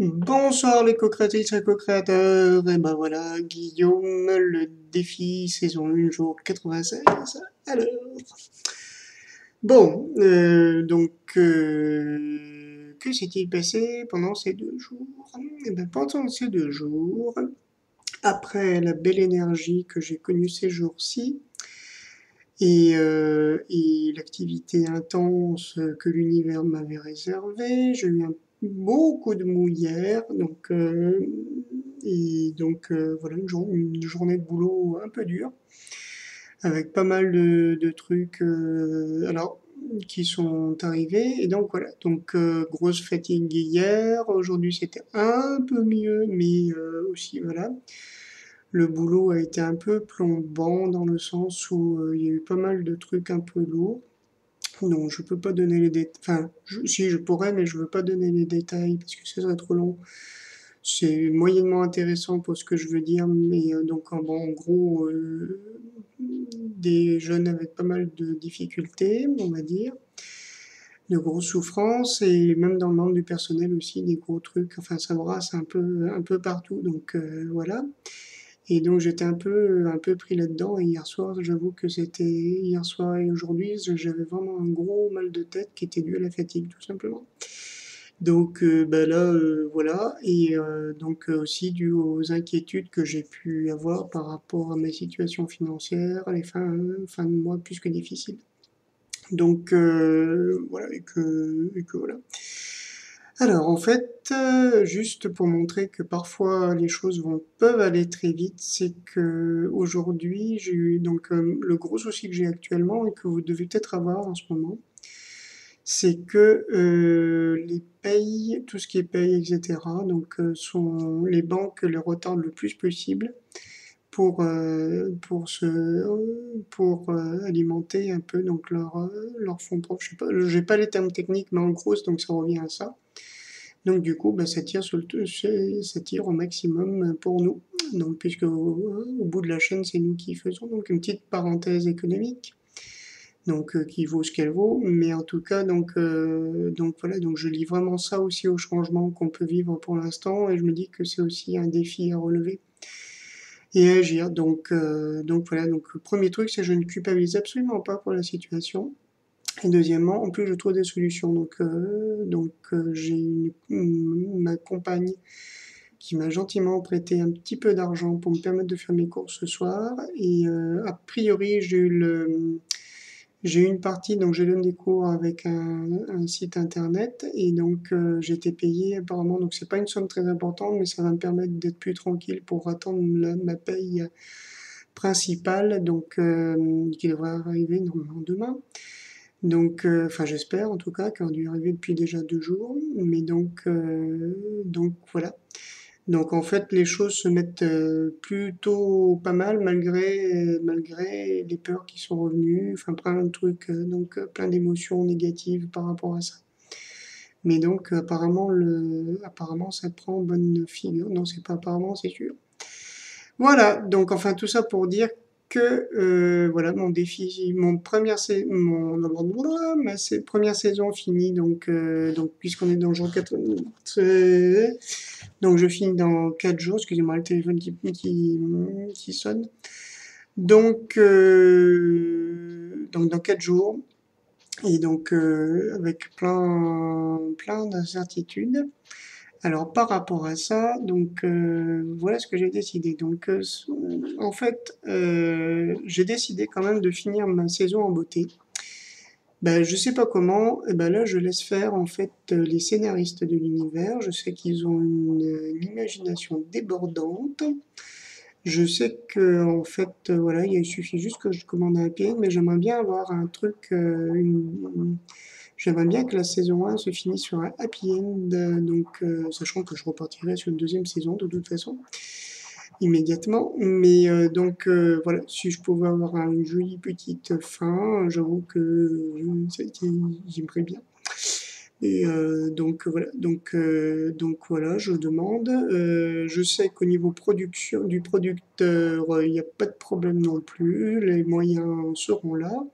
Bonsoir les co-créatrices et co-créateurs, et ben voilà, Guillaume, le défi saison 1, jour 96. Alors, que s'est-il passé pendant ces 2 jours? Eh ben, pendant ces 2 jours, après la belle énergie que j'ai connue ces jours-ci, et l'activité intense que l'univers m'avait réservée. J'ai eu beaucoup de mou hier, voilà une journée de boulot un peu dure, avec pas mal de trucs qui sont arrivés. Et donc voilà, grosse fatigue hier. Aujourd'hui c'était un peu mieux, mais aussi voilà. Le boulot a été un peu plombant dans le sens où il y a eu pas mal de trucs un peu lourds. Donc je peux pas donner les détails. Enfin, si je pourrais, mais je veux pas donner les détails parce que ce serait trop long. C'est moyennement intéressant pour ce que je veux dire, mais en gros, des jeunes avec pas mal de difficultés, on va dire, de grosses souffrances, et même dans le membre du personnel aussi, des gros trucs. Enfin, ça brasse un peu partout, voilà. Et donc j'étais un peu pris là-dedans. Et hier soir, j'avoue que c'était hier soir et aujourd'hui, j'avais vraiment un gros mal de tête qui était dû à la fatigue, tout simplement. Voilà. Et aussi dû aux inquiétudes que j'ai pu avoir par rapport à ma situation financière, les fins de mois plus que difficiles. Voilà, et que voilà. Alors en fait, juste pour montrer que parfois les choses peuvent aller très vite, c'est que aujourd'hui j'ai eu le gros souci que j'ai actuellement et que vous devez peut-être avoir en ce moment, c'est que les payes, tout ce qui est paye, etc. Sont les banques les retardent le plus possible pour alimenter un peu leur fonds propres. J'ai pas les termes techniques, mais en gros donc ça revient à ça. Donc du coup, bah, ça tire au maximum pour nous. Donc puisque au bout de la chaîne, c'est nous qui faisons. Donc une petite parenthèse économique, qui vaut ce qu'elle vaut. Mais en tout cas, voilà. Donc je lis vraiment ça aussi au changement qu'on peut vivre pour l'instant, et je me dis que c'est aussi un défi à relever et à agir. Donc voilà. Donc le premier truc, c'est que je ne culpabilise absolument pas pour la situation. Et deuxièmement, en plus, je trouve des solutions. J'ai ma compagne qui m'a gentiment prêté un petit peu d'argent pour me permettre de faire mes courses ce soir. Et a priori, j'ai eu une partie, donc je donne des cours avec un site internet, et j'ai été payé apparemment. Donc c'est pas une somme très importante, mais ça va me permettre d'être plus tranquille pour attendre ma paye principale, qui devrait arriver normalement demain. Enfin, j'espère en tout cas, qui a dû arriver depuis déjà 2 jours. Mais voilà. Donc en fait, les choses se mettent plutôt pas mal malgré les peurs qui sont revenues. Enfin, plein de trucs, plein d'émotions négatives par rapport à ça. Mais apparemment, ça prend bonne figure. Non, c'est pas apparemment, c'est sûr. Voilà, donc enfin tout ça pour dire que voilà, mon défi, première saison finie, puisqu'on est dans le jour 4, donc je finis dans 4 jours. Excusez-moi, le téléphone qui sonne. Donc dans 4 jours, et avec plein d'incertitudes. Alors par rapport à ça, voilà ce que j'ai décidé. En fait, j'ai décidé quand même de finir ma saison en beauté. Ben, je sais pas comment, et ben là je laisse faire en fait les scénaristes de l'univers. Je sais qu'ils ont une imagination débordante. Je sais que en fait voilà, il suffit juste que je commande un happy end, mais j'aimerais bien avoir un truc, j'aimerais bien que la saison 1 se finisse sur un happy end, sachant que je repartirai sur une deuxième saison de toute façon, immédiatement. Mais voilà, si je pouvais avoir une jolie petite fin, j'avoue que j'aimerais bien. Et voilà, je demande. Je sais qu'au niveau production du producteur, il n'y a pas de problème non plus, les moyens seront là.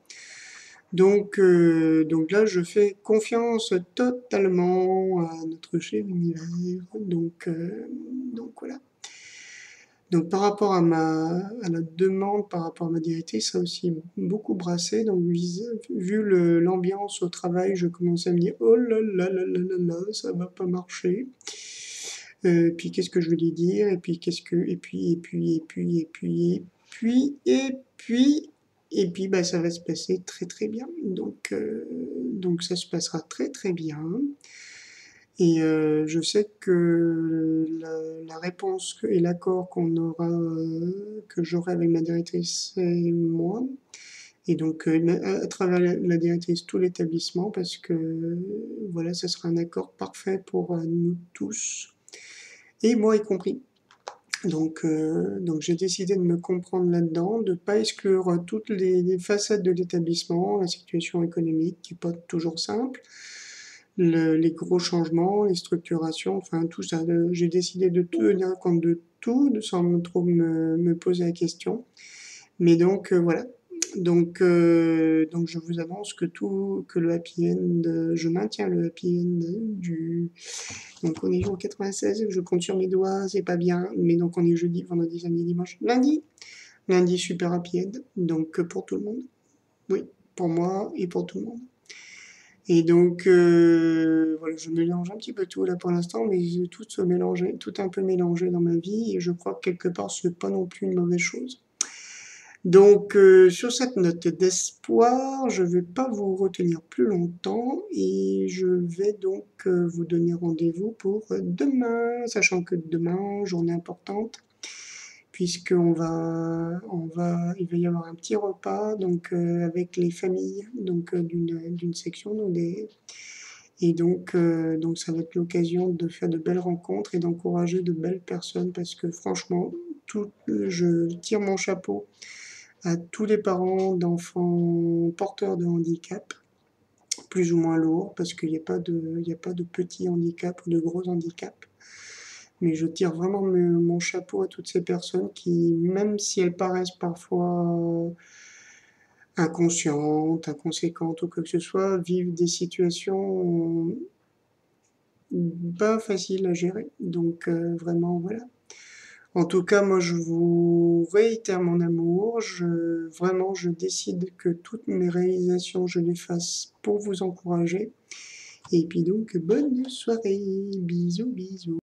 Donc là, je fais confiance totalement à notre cher univers. Donc voilà. Donc par rapport à la demande, par rapport à ma directrice, ça a aussi beaucoup brassé. Donc vu l'ambiance au travail, je commençais à me dire, oh là là là là là là, ça va pas marcher. Puis qu'est-ce que je vais lui dire? Et puis qu'est-ce que et puis bah ça va se passer très très bien. Donc ça se passera très très bien. Et je sais que la réponse et l'accord que j'aurai avec ma directrice et moi, et donc à travers la directrice, tout l'établissement, parce que voilà, ça sera un accord parfait pour nous tous, et moi y compris. Donc j'ai décidé de me comprendre là-dedans, de ne pas exclure toutes les facettes de l'établissement, la situation économique qui n'est pas toujours simple, les gros changements, les structurations, enfin tout ça. J'ai décidé de tenir compte de tout, sans trop me poser la question. Mais donc voilà. Donc je vous annonce que le happy end, je maintiens le happy end donc on est jour 96, je compte sur mes doigts, c'est pas bien. Mais donc on est jeudi, vendredi, samedi, dimanche, lundi. Lundi super happy end, donc pour tout le monde. Oui, pour moi et pour tout le monde. Et donc voilà, je mélange un petit peu tout là pour l'instant, mais tout se mélanger, tout un peu mélangé dans ma vie, et je crois que quelque part c'est pas non plus une mauvaise chose. Donc sur cette note d'espoir, je ne vais pas vous retenir plus longtemps et je vais donc vous donner rendez-vous pour demain, sachant que demain, journée importante, il va y avoir un petit repas donc avec les familles donc d'une section donc ça va être l'occasion de faire de belles rencontres et d'encourager de belles personnes parce que franchement je tire mon chapeau à tous les parents d'enfants porteurs de handicap, plus ou moins lourds, parce qu'il n'y a pas de petits handicaps ou de gros handicaps. Mais je tire vraiment mon chapeau à toutes ces personnes qui, même si elles paraissent parfois inconscientes, inconséquentes ou quoi que ce soit, vivent des situations pas faciles à gérer. Donc vraiment, voilà. En tout cas, moi, je vous réitère mon amour. Vraiment, je décide que toutes mes réalisations, je les fasse pour vous encourager. Et puis donc, bonne soirée. Bisous, bisous.